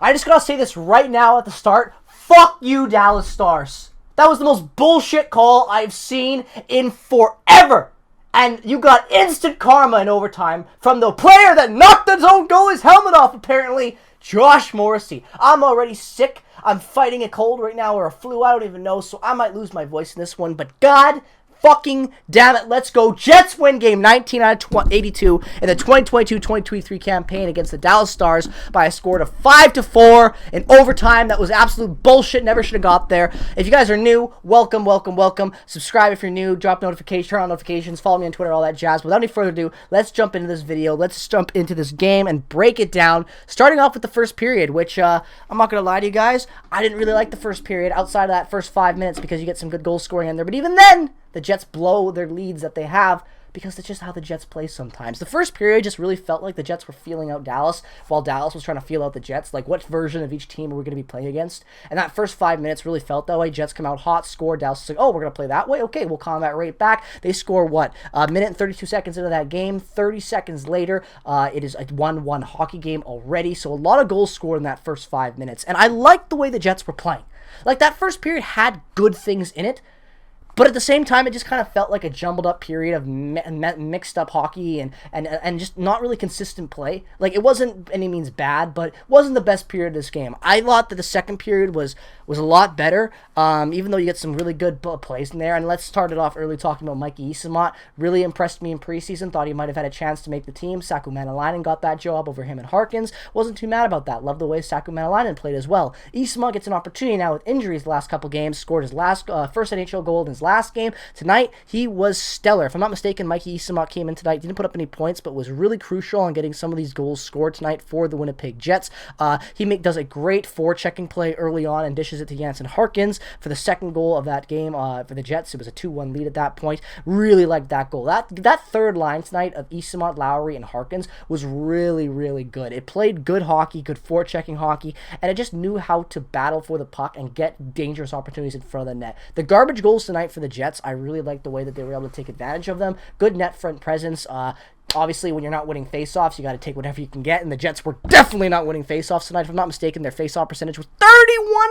I just gotta say this right now at the start. Fuck you, Dallas Stars. That was the most bullshit call I've seen in forever. And you got instant karma in overtime from the player that knocked his own goalie's helmet off, apparently, Josh Morrissey. I'm already sick. I'm fighting a cold right now or a flu. I don't even know, so I might lose my voice in this one. But God fucking damn it, let's go. Jets win game 19 out of 82 in the 2022-2023 campaign against the Dallas Stars by a score of 5-4 in overtime. That was absolute bullshit. Never should have got there. If you guys are new, welcome, welcome, welcome. Subscribe if you're new. Drop notifications, turn on notifications. Follow me on Twitter, all that jazz. Without any further ado, let's jump into this video. Let's jump into this game and break it down. Starting off with the first period, which I'm not going to lie to you guys, I didn't really like the first period outside of that first 5 minutes because you get some good goal scoring in there. But even then, the Jets blow their leads that they have because that's just how the Jets play sometimes. The first period just really felt like the Jets were feeling out Dallas while Dallas was trying to feel out the Jets. Like, what version of each team are we going to be playing against? And that first 5 minutes really felt that way. Jets come out hot, score. Dallas is like, oh, we're going to play that way? Okay, we'll combat right back. They score, what, a minute and 32 seconds into that game. 30 seconds later, it is a 1-1 hockey game already. So a lot of goals scored in that first 5 minutes. And I liked the way the Jets were playing. Like, that first period had good things in it. But at the same time, it just kind of felt like a jumbled up period of mixed up hockey and just not really consistent play. Like, it wasn't any means bad, but it wasn't the best period of this game. I thought that the second period was a lot better, even though you get some really good plays in there. And let's start it off early talking about Mikey Eyssimont. Really impressed me in preseason. Thought he might have had a chance to make the team. Saku Manalainen got that job over him and Harkins. Wasn't too mad about that. Love the way Saku Manalainen played as well. Eyssimont gets an opportunity now with injuries the last couple games. Scored his last first NHL goal in his last game. Tonight, he was stellar. If I'm not mistaken, Mikey Eyssimont came in tonight, didn't put up any points, but was really crucial in getting some of these goals scored tonight for the Winnipeg Jets. He does a great forechecking play early on and dishes it to Jansen Harkins for the second goal of that game for the Jets. It was a 2-1 lead at that point. Really liked that goal. That third line tonight of Eyssimont, Lowry, and Harkins was really, really good. It played good hockey, good forechecking hockey, and it just knew how to battle for the puck and get dangerous opportunities in front of the net. The garbage goals tonight for the Jets, I really liked the way that they were able to take advantage of them. Good net front presence. Obviously, when you're not winning faceoffs, you got to take whatever you can get, and the Jets were definitely not winning faceoffs tonight. If I'm not mistaken, their faceoff percentage was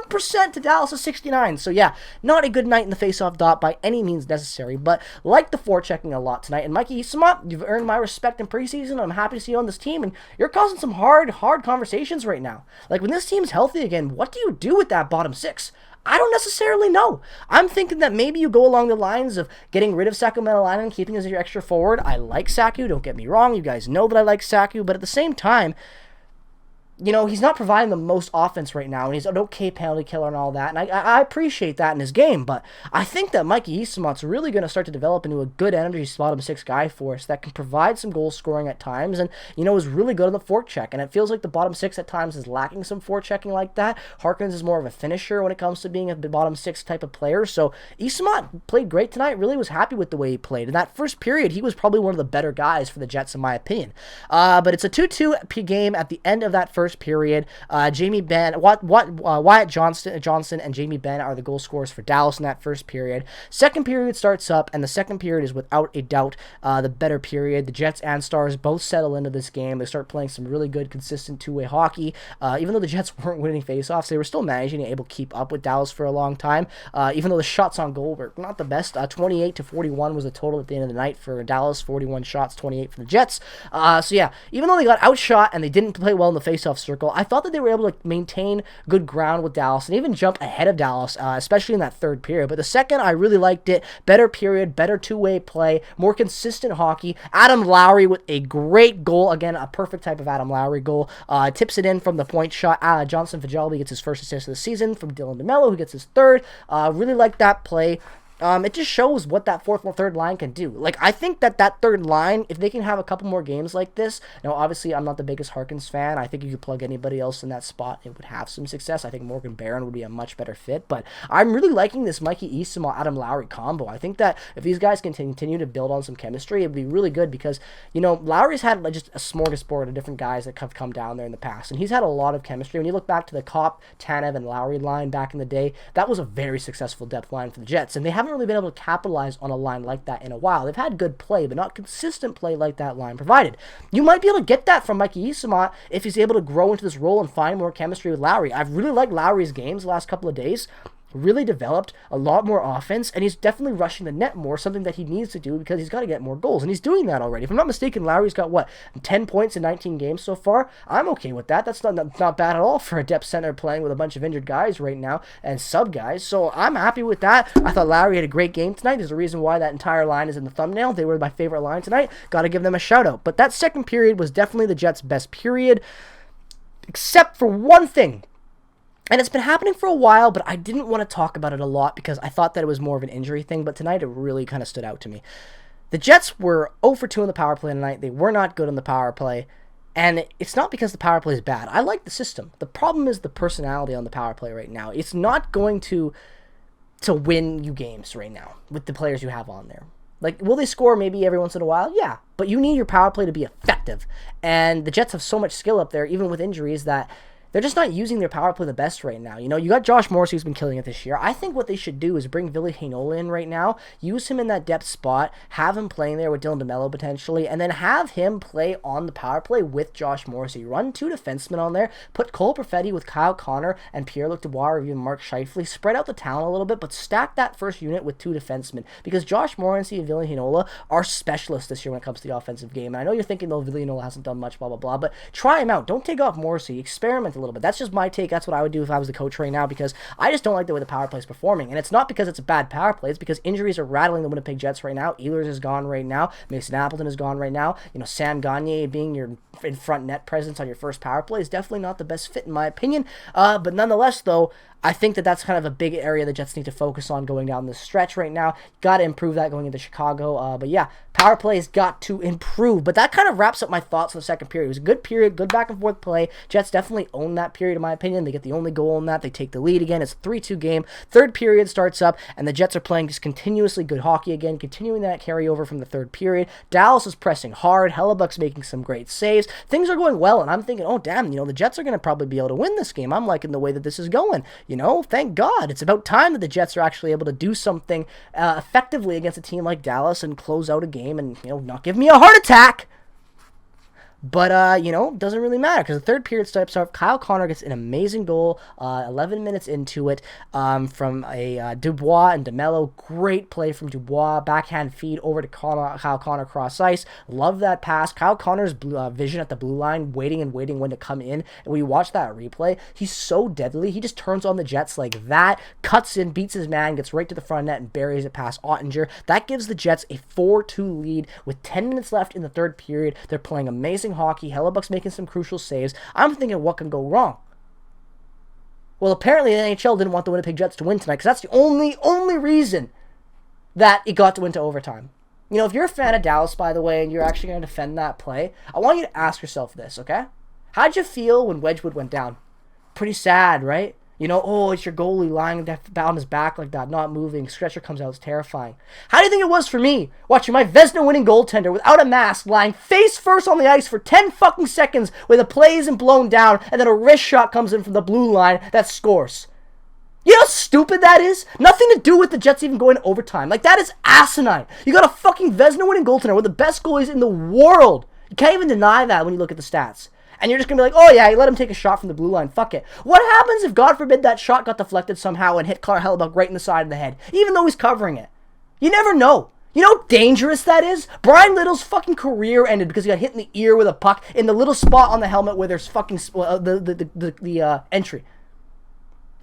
31% to Dallas' 69%. So yeah, not a good night in the faceoff dot by any means necessary, but like the forechecking a lot tonight. And Mikey Eyssimont, you've earned my respect in preseason. I'm happy to see you on this team, and you're causing some hard conversations right now. Like, when this team's healthy again, what do you do with that bottom six? I don't necessarily know. I'm thinking that maybe you go along the lines of getting rid of Saku Manalainen and keeping as your extra forward. I like Saku, don't get me wrong. You guys know that I like Saku, but at the same time, you know, he's not providing the most offense right now, and he's an okay penalty killer and all that, and I appreciate that in his game, but I think that Mikey Eyssimont really going to start to develop into a good energy bottom six guy for us that can provide some goal scoring at times, and, you know, is really good on the forecheck, and it feels like the bottom six at times is lacking some forechecking like that. Harkins is more of a finisher when it comes to being a bottom six type of player, so Eyssimont played great tonight, really was happy with the way he played. In that first period, he was probably one of the better guys for the Jets, in my opinion. But it's a 2-2 game at the end of that first period. Jamie Benn, Wyatt Johnson and Jamie Benn are the goal scorers for Dallas in that first period. Second period starts up, and the second period is without a doubt the better period. The Jets and Stars both settle into this game. They start playing some really good, consistent two-way hockey. Even though the Jets weren't winning faceoffs, they were still managing and able to keep up with Dallas for a long time. Even though the shots on goal were not the best, 28-41 was the total at the end of the night for Dallas. 41 shots, 28 for the Jets. So yeah, even though they got outshot and they didn't play well in the faceoff circle, I thought that they were able to maintain good ground with Dallas and even jump ahead of Dallas, especially in that third period. But the second, I really liked it. Better period, better two-way play, more consistent hockey. Adam Lowry with a great goal. Again, a perfect type of Adam Lowry goal. Tips it in from the point shot. Johnson Fajalbi gets his first assist of the season from Dylan DeMello, who gets his third. Really liked that play. It just shows what that fourth and third line can do. Like, I think that third line, if they can have a couple more games like this, now, obviously, I'm not the biggest Harkins fan. I think you could plug anybody else in that spot, it would have some success. I think Morgan Barron would be a much better fit, but I'm really liking this Mikey Eyssimont, Adam Lowry combo. I think that if these guys can continue to build on some chemistry, it would be really good because, you know, Lowry's had just a smorgasbord of different guys that have come down there in the past, and he's had a lot of chemistry. When you look back to the Kopp, Tanev, and Lowry line back in the day, that was a very successful depth line for the Jets, and they haven't haven't really been able to capitalize on a line like that in a while. They've had good play, but not consistent play like that line provided. You might be able to get that from Mikey Eyssimont if he's able to grow into this role and find more chemistry with Lowry. I've really liked Lowry's games the last couple of days. Really developed a lot more offense, and he's definitely rushing the net more, something that he needs to do because he's got to get more goals, and he's doing that already. If I'm not mistaken, Lowry's got, 10 points in 19 games so far? I'm okay with that. That's not bad at all for a depth center playing with a bunch of injured guys right now and sub guys, so I'm happy with that. I thought Lowry had a great game tonight. There's a reason why that entire line is in the thumbnail. They were my favorite line tonight. Got to give them a shout-out. But that second period was definitely the Jets' best period, except for one thing. And it's been happening for a while, but I didn't want to talk about it a lot because I thought that it was more of an injury thing, but tonight it really kind of stood out to me. The Jets were 0 for 2 in the power play tonight. They were not good on the power play, and it's not because the power play is bad. I like the system. The problem is the personality on the power play right now. It's not going to win you games right now with the players you have on there. Like, will they score maybe every once in a while? Yeah, but you need your power play to be effective, and the Jets have so much skill up there, even with injuries, that they're just not using their power play the best right now. You know, you got Josh Morrissey who's been killing it this year. I think what they should do is bring Ville Heinola in right now, use him in that depth spot, have him playing there with Dylan DeMello potentially, and then have him play on the power play with Josh Morrissey. Run 2 defensemen on there, put Cole Perfetti with Kyle Connor and Pierre-Luc Dubois or even Mark Scheifele. Spread out the talent a little bit, but stack that first unit with 2 defensemen because Josh Morrissey and Ville Heinola are specialists this year when it comes to the offensive game. And I know you're thinking, though, Ville Heinola hasn't done much, blah, blah, blah, but try him out. Don't take off Morrissey. Experiment a little bit. That's just my take. That's what I would do if I was the coach right now because I just don't like the way the power play is performing. And it's not because it's a bad power play. It's because injuries are rattling the Winnipeg Jets right now. Ehlers is gone right now. Mason Appleton is gone right now. You know, Sam Gagner being your in front net presence on your first power play is definitely not the best fit in my opinion. But nonetheless, though, I think that that's kind of a big area the Jets need to focus on going down this stretch right now. Got to improve that going into Chicago. But yeah, power play has got to improve. But that kind of wraps up my thoughts on the second period. It was a good period, good back and forth play. Jets definitely own that period in my opinion. They get the only goal in that. They take the lead again. It's a 3-2 game. Third period starts up, and the Jets are playing just continuously good hockey again, continuing that carryover from the third period. Dallas is pressing hard. Hellebuck's making some great saves. Things are going well, and I'm thinking, oh, damn, the Jets are going to probably be able to win this game. I'm liking the way that this is going. Thank God. It's about time that the Jets are actually able to do something effectively against a team like Dallas and close out a game and, not give me a heart attack. But, doesn't really matter because the third period starts off. Kyle Connor gets an amazing goal 11 minutes into it from a Dubois and DeMello. Great play from Dubois. Backhand feed over to Kyle Connor cross ice. Love that pass. Kyle Connor's vision at the blue line, waiting and waiting when to come in. And when you watch that replay, he's so deadly. He just turns on the Jets like that, cuts in, beats his man, gets right to the front net and buries it past Ottinger. That gives the Jets a 4-2 lead with 10 minutes left in the third period. They're playing amazing hockey. Hellebuck's making some crucial saves. I'm thinking, what can go wrong? Well, apparently the NHL didn't want the Winnipeg Jets to win tonight because that's the only reason that it got to win to overtime. If you're a fan of Dallas, by the way, and you're actually going to defend that play, I want you to ask yourself this, okay? How'd you feel when Wedgwood went down? Pretty sad, right? It's your goalie lying on his back like that, not moving. Stretcher comes out. It's terrifying. How do you think it was for me watching my Vezina-winning goaltender without a mask lying face first on the ice for 10 fucking seconds where the play isn't blown down and then a wrist shot comes in from the blue line that scores? You know how stupid that is? Nothing to do with the Jets even going to overtime. Like, that is asinine. You got a fucking Vezina-winning goaltender, one of the best goalies in the world. You can't even deny that when you look at the stats. And you're just going to be like, oh yeah, you let him take a shot from the blue line. Fuck it. What happens if, God forbid, that shot got deflected somehow and hit Connor Hellebuck right in the side of the head, even though he's covering it? You never know. You know how dangerous that is? Brian Little's fucking career ended because he got hit in the ear with a puck in the little spot on the helmet where there's fucking the entry.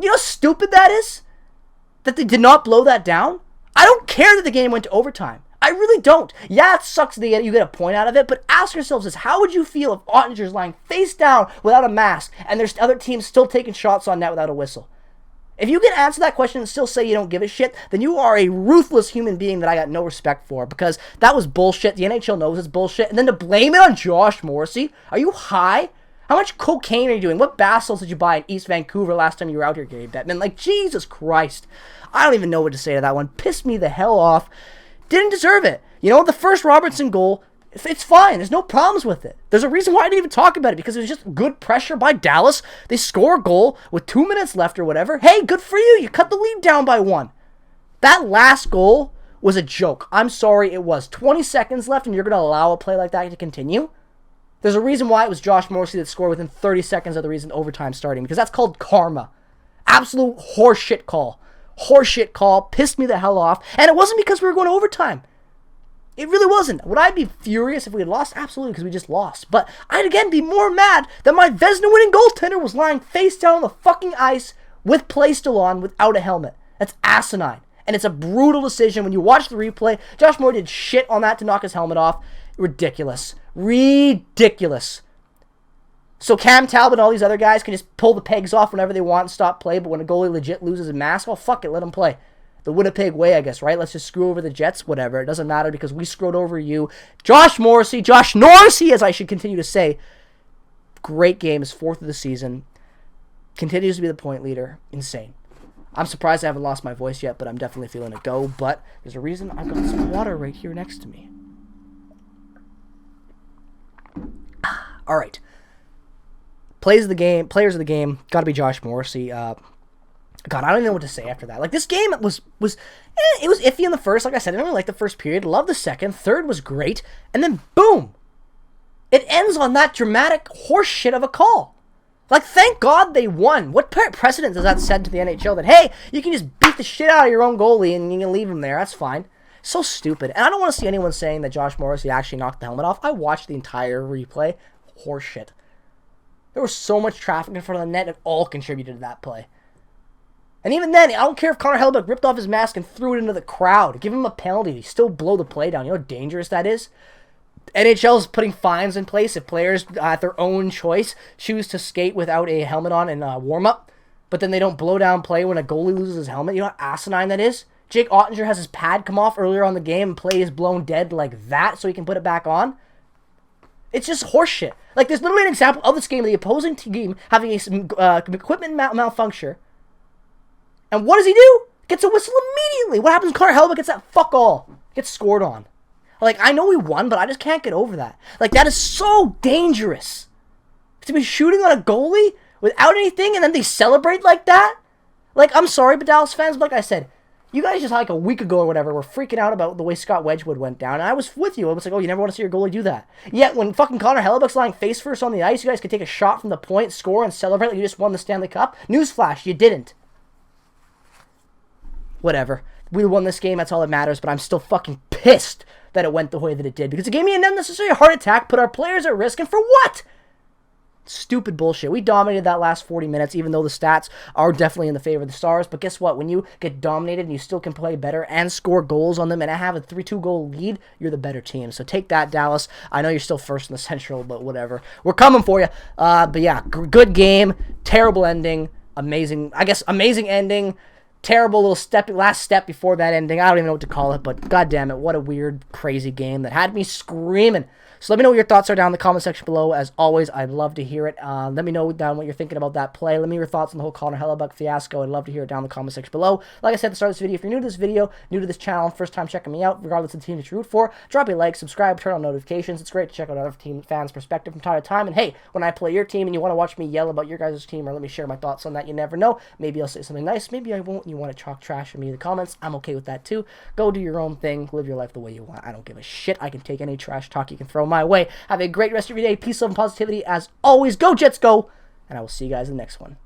You know how stupid that is? That they did not blow that down? I don't care that the game went to overtime. I really don't. Yeah, it sucks that you get a point out of it, but ask yourselves this. How would you feel if Ottinger's lying face down without a mask and there's other teams still taking shots on net without a whistle? If you can answer that question and still say you don't give a shit, then you are a ruthless human being that I got no respect for because that was bullshit. The NHL knows it's bullshit. And then to blame it on Josh Morrissey? Are you high? How much cocaine are you doing? What bath salts did you buy in East Vancouver last time you were out here, Gary Bettman? Like, Jesus Christ. I don't even know what to say to that one. Pissed me the hell off. Didn't deserve it. The first Robertson goal, it's fine. There's no problems with it. There's a reason why I didn't even talk about it, because it was just good pressure by Dallas. They score a goal with 2 minutes left or whatever. Hey, good for you. You cut the lead down by 1. That last goal was a joke. I'm sorry, it was. 20 seconds left, and you're going to allow a play like that to continue? There's a reason why it was Josh Morrissey that scored within 30 seconds of the reason overtime starting, because that's called karma. Absolute horseshit call. Horseshit call. Pissed me the hell off. And it wasn't because we were going to overtime. It really wasn't. Would I be furious if we had lost? Absolutely, because we just lost. But I'd again be more mad that my Vezina-winning goaltender was lying face down on the fucking ice with play still on without a helmet. That's asinine. And it's a brutal decision. When you watch the replay, Josh Moore did shit on that to knock his helmet off. Ridiculous. Ridiculous. So Cam Talbot and all these other guys can just pull the pegs off whenever they want and stop play, but when a goalie legit loses a mask, well, fuck it, let him play. The Winnipeg way, I guess, right? Let's just screw over the Jets, whatever. It doesn't matter because we screwed over you. Josh Morrissey, as I should continue to say. Great game, his 4th of the season. Continues to be the point leader. Insane. I'm surprised I haven't lost my voice yet, but I'm definitely feeling it go. But there's a reason I've got some water right here next to me. All right. Players of the game, got to be Josh Morrissey. God, I don't even know what to say after that. Like, this game was it was iffy in the first. Like I said, I didn't really like the first period. Love the second. Third was great. And then, boom! It ends on that dramatic horse shit of a call. Like, thank God they won. What precedent does that set to the NHL that, hey, you can just beat the shit out of your own goalie and you can leave him there. That's fine. So stupid. And I don't want to see anyone saying that Josh Morrissey actually knocked the helmet off. I watched the entire replay. Horse shit. There was so much traffic in front of the net. It all contributed to that play. And even then, I don't care if Connor Hellebuyck ripped off his mask and threw it into the crowd. Give him a penalty. He still blow the play down. You know how dangerous that is? NHL is putting fines in place if players, at their own choice, choose to skate without a helmet on in warm-up, but then they don't blow down play when a goalie loses his helmet. You know how asinine that is? Jake Ottinger has his pad come off earlier on the game and play is blown dead like that so he can put it back on. It's just horseshit. Like, there's literally an example of this game of the opposing team having a equipment malfunction. And what does he do? Gets a whistle immediately. What happens when Connor Hellebuyck gets that fuck all? Gets scored on. Like, I know we won, but I just can't get over that. Like, that is so dangerous. To be shooting on a goalie without anything and then they celebrate like that? Like, I'm sorry, but Dallas fans, like I said, you guys just like a week ago or whatever were freaking out about the way Scott Wedgwood went down, and I was with you. I was like, oh, you never want to see your goalie do that. Yet, when fucking Connor Hellebuck's lying face first on the ice, you guys could take a shot from the point, score, and celebrate like you just won the Stanley Cup. Newsflash, you didn't. Whatever. We won this game, that's all that matters, but I'm still fucking pissed that it went the way that it did, because it gave me an unnecessary heart attack, put our players at risk, and for what? Stupid bullshit. We dominated that last 40 minutes, even though the stats are definitely in the favor of the Stars, but guess what? When you get dominated and you still can play better and score goals on them and have a 3-2 goal lead, you're the better team. So take that, Dallas. I know you're still first in the Central, but whatever. We're coming for you. But yeah, good game. Terrible ending. Amazing ending. Terrible little last step before that ending. I don't even know what to call it, but goddamn it, what a weird, crazy game that had me screaming. So let me know what your thoughts are down in the comment section below. As always, I'd love to hear it. Let me know down what you're thinking about that play. Let me know your thoughts on the whole Connor Hellebuyck fiasco. I'd love to hear it down in the comment section below. Like I said at the start of this video, if you're new to this video, new to this channel, first time checking me out, regardless of the team that you root for, drop a like, subscribe, turn on notifications. It's great to check out other team fans' perspective from time to time. And hey, when I play your team and you want to watch me yell about your guys' team or let me share my thoughts on that, you never know. Maybe I'll say something nice. Maybe I won't. You want to talk trash at me in the comments. I'm okay with that too. Go do your own thing. Live your life the way you want. I don't give a shit. I can take any trash talk you can throw my way. Have a great rest of your day. Peace, love, and positivity. As always, go Jets, go. And I will see you guys in the next one.